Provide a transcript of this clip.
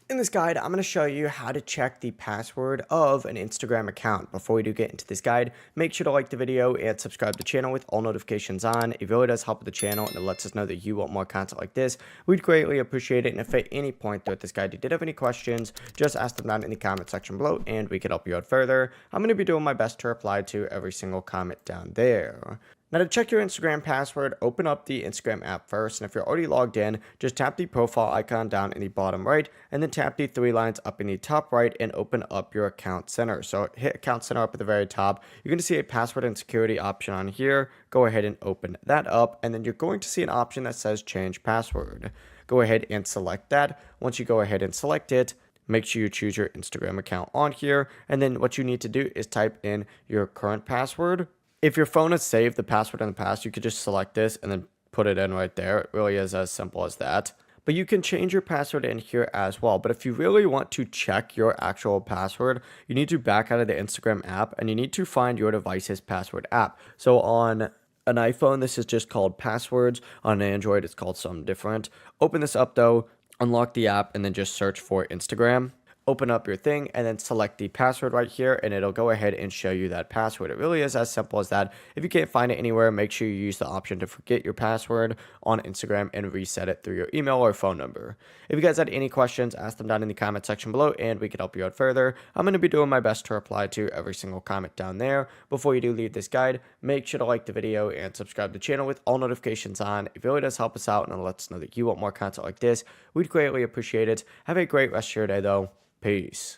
In this guide, I'm going to show you how to check the password of an Instagram account. Before we do get into this guide, make sure to like the video and subscribe to the channel with all notifications on. It really does help with the channel and it lets us know that you want more content like this. We'd greatly appreciate it. And if at any point throughout this guide you did have any questions, just ask them down in the comment section below and we can help you out further. I'm going to be doing my best to reply to every single comment down there. Now to check your Instagram password, open up the Instagram app first, and if you're already logged in, just tap the profile icon down in the bottom right, and then tap the three lines up in the top right and open up your account center. So hit account center up at the very top. You're going to see a password and security option on here. Go ahead and open that up, and then you're going to see an option that says change password. Go ahead and select that. Once you go ahead and select it, make sure you choose your Instagram account on here, and then what you need to do is type in your current password. If your phone has saved the password in the past, you could just select this and then put it in right there. It really is as simple as that. But you can change your password in here as well. But if you really want to check your actual password, you need to back out of the Instagram app and you need to find your device's password app. So on an iPhone, this is just called Passwords. On an Android, it's called something different. Open this up though, unlock the app, and then just search for Instagram. Open up your thing and then select the password right here and it'll go ahead and show you that password. It really is as simple as that. If you can't find it anywhere, make sure you use the option to forget your password on Instagram and reset it through your email or phone number. If you guys had any questions, ask them down in the comment section below and we can help you out further. I'm going to be doing my best to reply to every single comment down there. Before you do leave this guide, make sure to like the video and subscribe to the channel with all notifications on. It really does help us out and it lets us know that you want more content like this. We'd greatly appreciate it. Have a great rest of your day though. Peace.